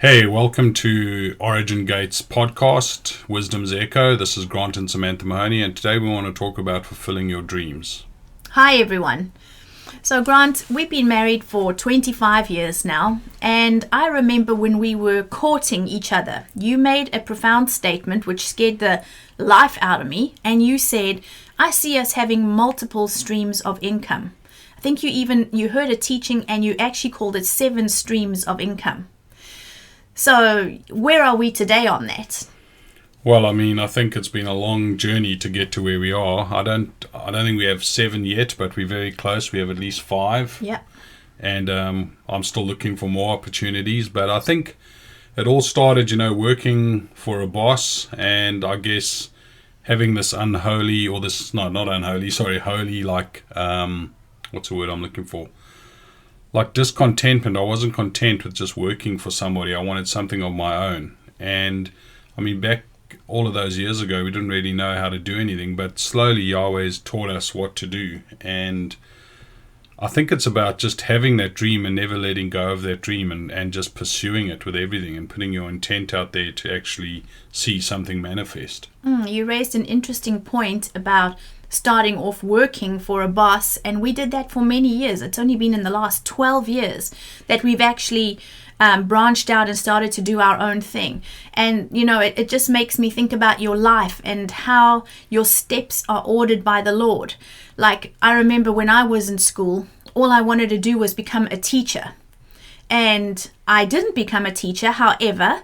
Hey, welcome to Origin Gates podcast, Wisdom's Echo. This is Grant and Samantha Mahoney, and today we want to talk about fulfilling your dreams. Hi everyone. So Grant, we've been married for 25 years now, and I remember when we were courting each other, you made a profound statement which scared the life out of me, and you said, I see us having multiple streams of income. I think you heard a teaching and you actually called it 7 streams of income. So where are we today on that? Well, I think it's been a long journey to get to where we are. I don't think we have 7 yet, but we're very close. We have at least 5. Yeah. And I'm still looking for more opportunities. But I think it all started, working for a boss, and I guess having this holy, what's the word I'm looking for? Like discontentment. I wasn't content with just working for somebody. I wanted something of my own. And back all of those years ago, we didn't really know how to do anything, but slowly Yahweh's taught us what to do. And I think it's about just having that dream and never letting go of that dream, and just pursuing it with everything and putting your intent out there to actually see something manifest. You raised an interesting point about starting off working for a boss, and we did that for many years. It's only been in the last 12 years that we've actually branched out and started to do our own thing. And it just makes me think about your life and how your steps are ordered by the Lord. Like, I remember when I was in school, all I wanted to do was become a teacher, and I didn't become a teacher. However,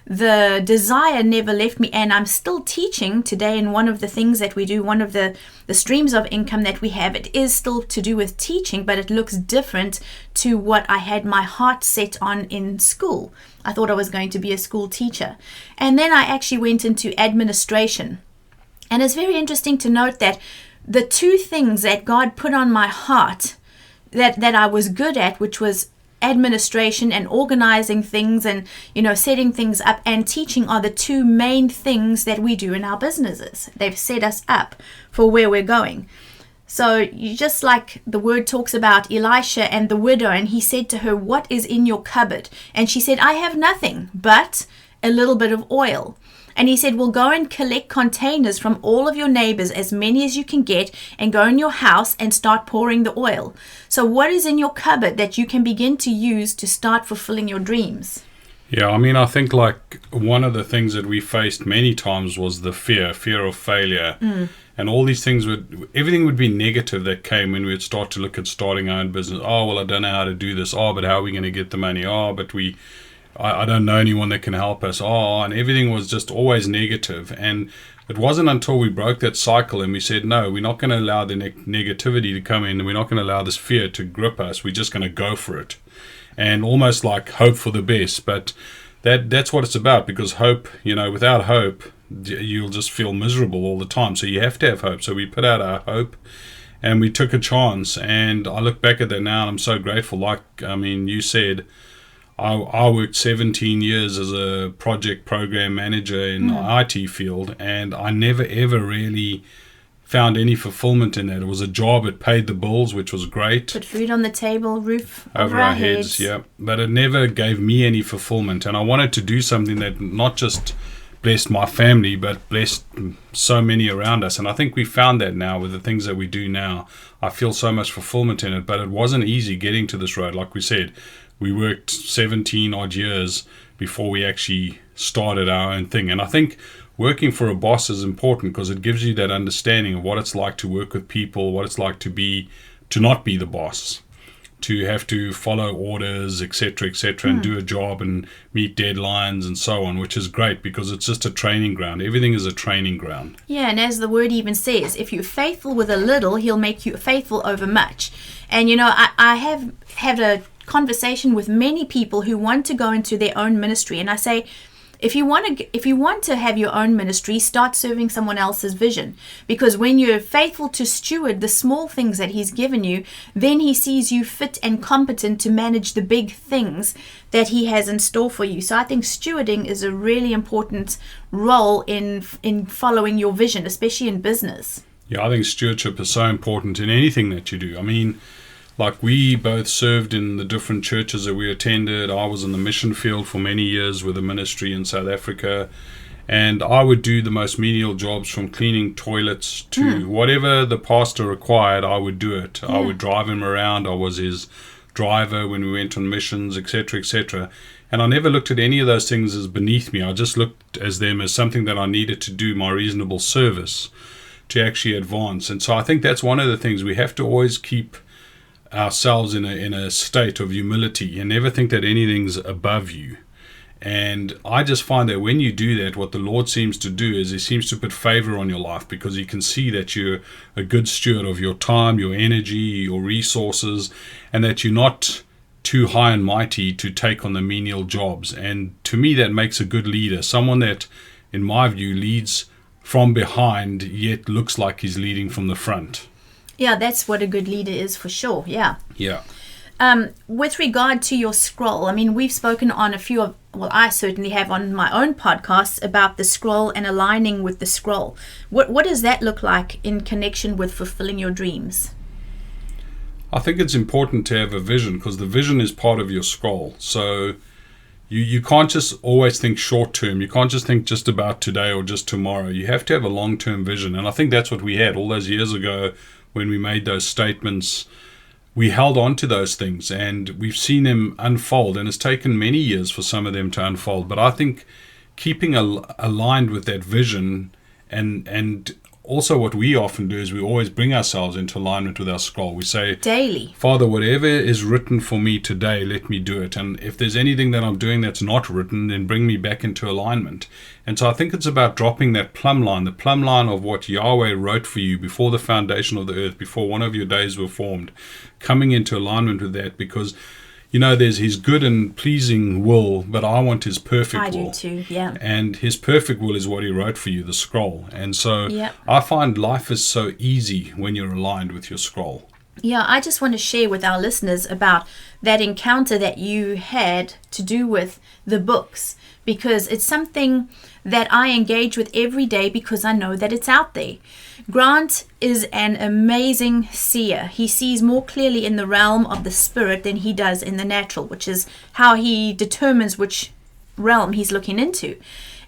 the desire never left me, and I'm still teaching today. And one of the things that we do, one of the streams of income that we have, it is still to do with teaching, but it looks different to what I had my heart set on in school. I thought I was going to be a school teacher. And then I actually went into administration. And it's very interesting to note that the 2 things that God put on my heart that I was good at, which was administration and organizing things and setting things up, and teaching, are the 2 main things that we do in our businesses. They've set us up for where we're going. So you just like the word talks about Elisha and the widow, and he said to her, what is in your cupboard? And she said, I have nothing but a little bit of oil. And he said, well, go and collect containers from all of your neighbors, as many as you can get, and go in your house and start pouring the oil. So what is in your cupboard that you can begin to use to start fulfilling your dreams? Yeah, I think like one of the things that we faced many times was the fear of failure. And all these things everything would be negative that came when we would start to look at starting our own business. Oh, well, I don't know how to do this. Oh, but how are we going to get the money? Oh, but I don't know anyone that can help us. Oh, and everything was just always negative. And it wasn't until we broke that cycle and we said, no, we're not going to allow the negativity to come in, and we're not going to allow this fear to grip us. We're just going to go for it, and almost like hope for the best. But that's what it's about, because hope, without hope, you'll just feel miserable all the time. So you have to have hope. So we put out our hope, and we took a chance. And I look back at that now, and I'm so grateful. You said, I worked 17 years as a project program manager in the IT field, and I never ever really found any fulfillment in that. It was a job, it paid the bills, which was great. Put food on the table, roof over our heads. Yeah, but it never gave me any fulfillment, and I wanted to do something that not just blessed my family, but blessed so many around us. And I think we found that now with the things that we do now. I feel so much fulfillment in it, but it wasn't easy getting to this road. Like we said, we worked 17 odd years before we actually started our own thing. And I think working for a boss is important, because it gives you that understanding of what it's like to work with people, what it's like to not be the boss, to have to follow orders, etc., and do a job and meet deadlines and so on, which is great, because it's just a training ground. Everything is a training ground. Yeah, and as the word even says, if you're faithful with a little, he'll make you faithful over much. And I have had a conversation with many people who want to go into their own ministry, and I say, if you want to have your own ministry, start serving someone else's vision, because when you're faithful to steward the small things that he's given you, then he sees you fit and competent to manage the big things that he has in store for you. So I think stewarding is a really important role in following your vision, especially in business. Yeah, I think stewardship is so important in anything that you do. Like, we both served in the different churches that we attended. I was in the mission field for many years with a ministry in South Africa. And I would do the most menial jobs, from cleaning toilets to whatever the pastor required, I would do it. I would drive him around. I was his driver when we went on missions, etc., etc. And I never looked at any of those things as beneath me. I just looked as them as something that I needed to do my reasonable service to actually advance. And so I think that's one of the things we have to always keep ourselves in a state of humility and never think that anything's above you. And I just find that when you do that, what the Lord seems to do is He seems to put favor on your life, because He can see that you're a good steward of your time, your energy, your resources, and that you're not too high and mighty to take on the menial jobs. And to me, that makes a good leader, someone that, in my view, leads from behind yet looks like he's leading from the front. Yeah, that's what a good leader is, for sure. Yeah. Yeah. With regard to your scroll, I mean, we've spoken on a few of, well, I certainly have on my own podcasts about the scroll and aligning with the scroll. What does that look like in connection with fulfilling your dreams? I think it's important to have a vision, because the vision is part of your scroll. So you can't just always think short term. You can't just think just about today or just tomorrow. You have to have a long-term vision. And I think that's what we had all those years ago when we made those statements. We held on to those things, and we've seen them unfold, and it's taken many years for some of them to unfold. But I think keeping aligned with that vision, and also what we often do is we always bring ourselves into alignment with our scroll. We say, daily, Father, whatever is written for me today, let me do it. And if there's anything that I'm doing that's not written, then bring me back into alignment. And so I think it's about dropping that plumb line, the plumb line of what Yahweh wrote for you before the foundation of the earth, before one of your days were formed, coming into alignment with that, because there's His good and pleasing will, but I want His perfect will. I do too, yeah. And His perfect will is what He wrote for you, the scroll. And so Yep. I find life is so easy when you're aligned with your scroll. Yeah, I just want to share with our listeners about that encounter that you had to do with the books, because it's something that I engage with every day because I know that it's out there. Grant is an amazing seer. He sees more clearly in the realm of the spirit than he does in the natural, which is how he determines which realm he's looking into.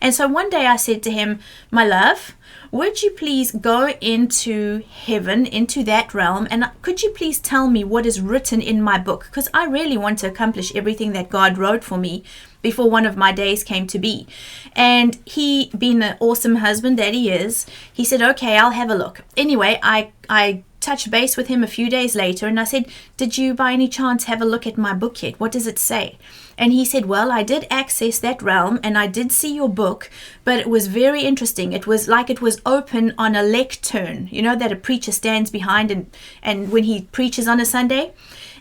And so one day I said to him, my love, would you please go into heaven, into that realm, and could you please tell me what is written in my book? Because I really want to accomplish everything that God wrote for me before one of my days came to be. And he, being the awesome husband that he is, he said, okay, I'll have a look. Anyway, I touched base with him a few days later, and I said, did you by any chance have a look at my book yet? What does it say? And he said, well, I did access that realm and I did see your book, but it was very interesting. It was like it was open on a lectern, that a preacher stands behind and when he preaches on a Sunday.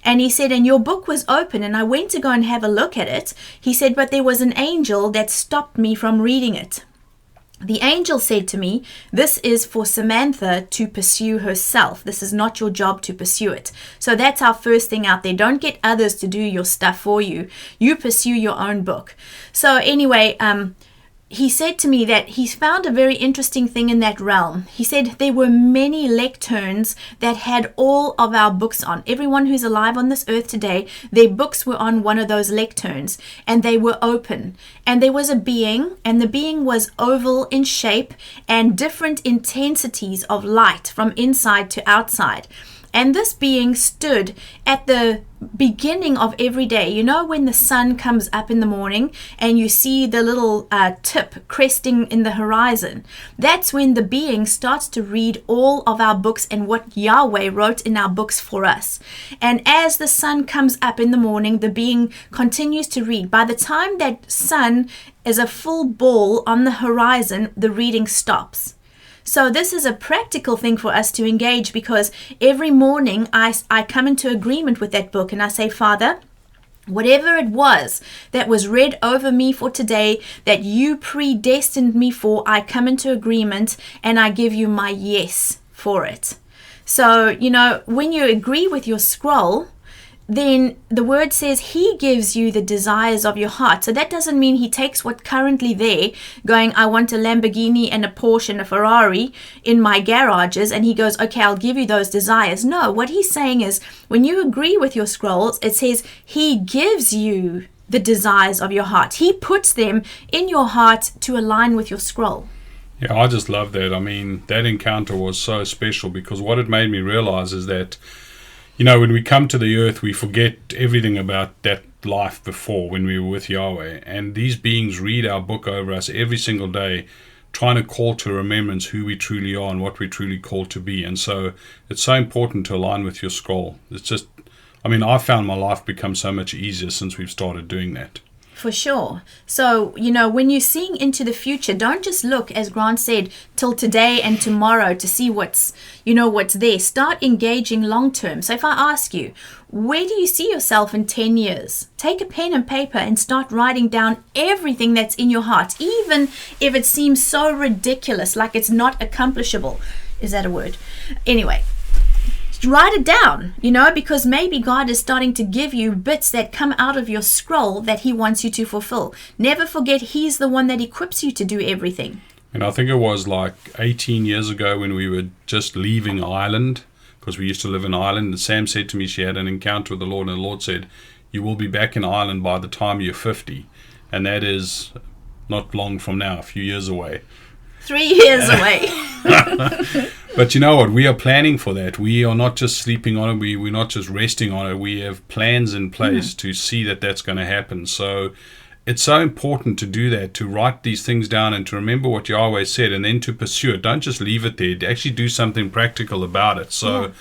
And he said, and your book was open, and I went to go and have a look at it. He said, but there was an angel that stopped me from reading it. The angel said to me, this is for Samantha to pursue herself. This is not your job to pursue it. So that's our first thing out there. Don't get others to do your stuff for you. You pursue your own book. So anyway, he said to me that he's found a very interesting thing in that realm. He said there were many lecterns that had all of our books on. Everyone who's alive on this earth today, their books were on one of those lecterns, and they were open. And there was a being, and the being was oval in shape and different intensities of light from inside to outside. And this being stood at the beginning of every day. When the sun comes up in the morning and you see the little tip cresting in the horizon, that's when the being starts to read all of our books and what Yahweh wrote in our books for us. And as the sun comes up in the morning, the being continues to read. By the time that sun is a full ball on the horizon, the reading stops. So this is a practical thing for us to engage, because every morning I come into agreement with that book and I say, Father, whatever it was that was read over me for today that you predestined me for, I come into agreement and I give you my yes for it. So, when you agree with your scroll, then the word says he gives you the desires of your heart. So that doesn't mean he takes what's currently there, going, I want a Lamborghini and a Porsche and a Ferrari in my garages, and he goes, okay, I'll give you those desires. No, what he's saying is, when you agree with your scrolls, it says he gives you the desires of your heart. He puts them in your heart to align with your scroll. Yeah, I just love that. I mean, that encounter was so special, because what it made me realize is that, you know, when we come to the earth, we forget everything about that life before when we were with Yahweh. And these beings read our book over us every single day, trying to call to remembrance who we truly are and what we're truly called to be. And so it's so important to align with your scroll. It's just, I mean, I found my life become so much easier since we've started doing that. For sure. So, you know, when you're seeing into the future, don't just look, as Grant said, till today and tomorrow to see what's there. Start engaging long term. So if I ask you, where do you see yourself in 10 years? Take a pen and paper and start writing down everything that's in your heart, even if it seems so ridiculous, like it's not accomplishable. Is that a word? Anyway. Write it down, you know, because maybe God is starting to give you bits that come out of your scroll that he wants you to fulfill. Never forget, he's the one that equips you to do everything. And I think it was like 18 years ago when we were just leaving Ireland, because we used to live in Ireland, and Sam said to me she had an encounter with the Lord, and the Lord said, you will be back in Ireland by the time you're 50. And that is not long from now, a few years away. 3 years away. But you know what? We are planning for that. We are not just sleeping on it. We're not just resting on it. We have plans in place to see that that's going to happen. So it's so important to do that, to write these things down and to remember what Yahweh said, and then to pursue it. Don't just leave it there. Actually do something practical about it. So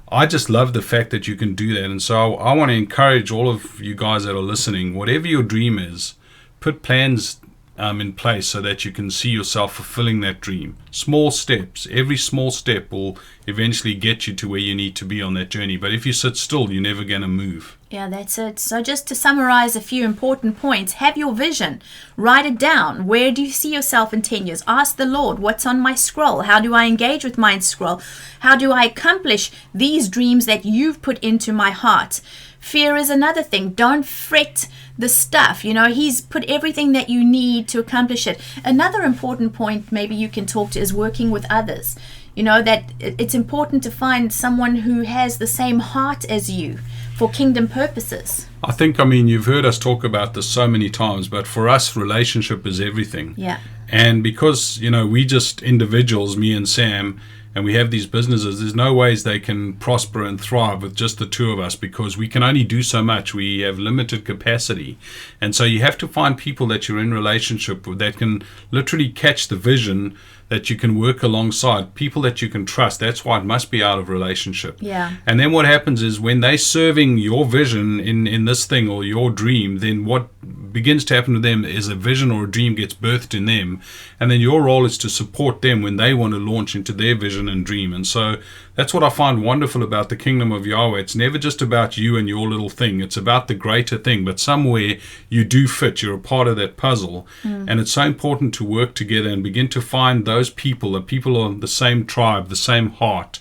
I just love the fact that you can do that. And so I want to encourage all of you guys that are listening, whatever your dream is, put plans in place so that you can see yourself fulfilling that dream. Small steps. Every small step will eventually get you to where you need to be on that journey. But if you sit still, you're never going to move. Yeah, that's it. So just to summarize a few important points, have your vision. Write it down. Where do you see yourself in 10 years? Ask the Lord, what's on my scroll? How do I engage with my scroll? How do I accomplish these dreams that you've put into my heart? Fear is another thing. Don't fret the stuff. You know, he's put everything that you need to accomplish it. Another important point maybe you can talk to is working with others. You know, that it's important to find someone who has the same heart as you for kingdom purposes. I think, I mean, you've heard us talk about this so many times, but for us, relationship is everything. Yeah. And because, you know, we just individuals, me and Sam, and we have these businesses, there's no ways they can prosper and thrive with just the two of us, because we can only do so much. We have limited capacity. And so you have to find people that you're in relationship with that can literally catch the vision, that you can work alongside, people that you can trust. That's why it must be out of relationship. Yeah. And then what happens is when they're serving your vision in this thing or your dream, then what begins to happen to them is a vision or a dream gets birthed in them. And then your role is to support them when they want to launch into their vision and dream. And so that's what I find wonderful about the kingdom of Yahweh. It's never just about you and your little thing. It's about the greater thing. But somewhere you do fit. You're a part of that puzzle. And it's so important to work together and begin to find those people, the people on the same tribe, the same heart,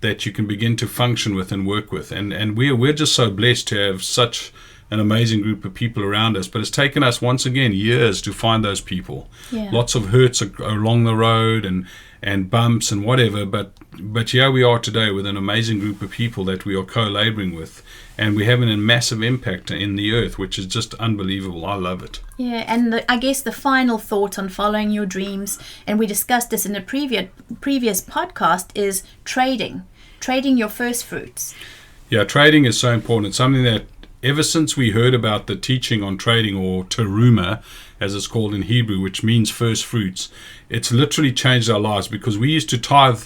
that you can begin to function with and work with. And we're just so blessed to have such an amazing group of people around us. But it's taken us, once again, years to find those people. Yeah. Lots of hurts along the road and bumps and whatever, but here we are today with an amazing group of people that we are co-laboring with, and we're having a massive impact in the earth, which is just unbelievable. I love it. Yeah, and I guess the final thought on following your dreams, and we discussed this in a previous podcast, is trading your first fruits. Yeah, trading is so important. It's something that ever since we heard about the teaching on trading, or teruma, as it's called in Hebrew, which means first fruits, it's literally changed our lives, because we used to tithe,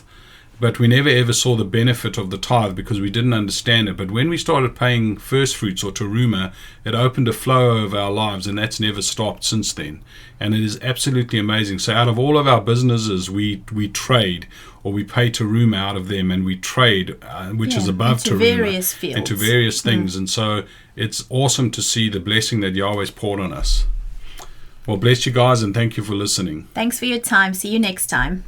but we never ever saw the benefit of the tithe because we didn't understand it. But when we started paying first fruits, or teruma, it opened a flow of our lives, and that's never stopped since then. And it is absolutely amazing. So out of all of our businesses, we trade, or we pay teruma out of them, and we trade, which is above into teruma, various fields, into various things. And so it's awesome to see the blessing that Yahweh's poured on us. Well, bless you guys, and thank you for listening. Thanks for your time. See you next time.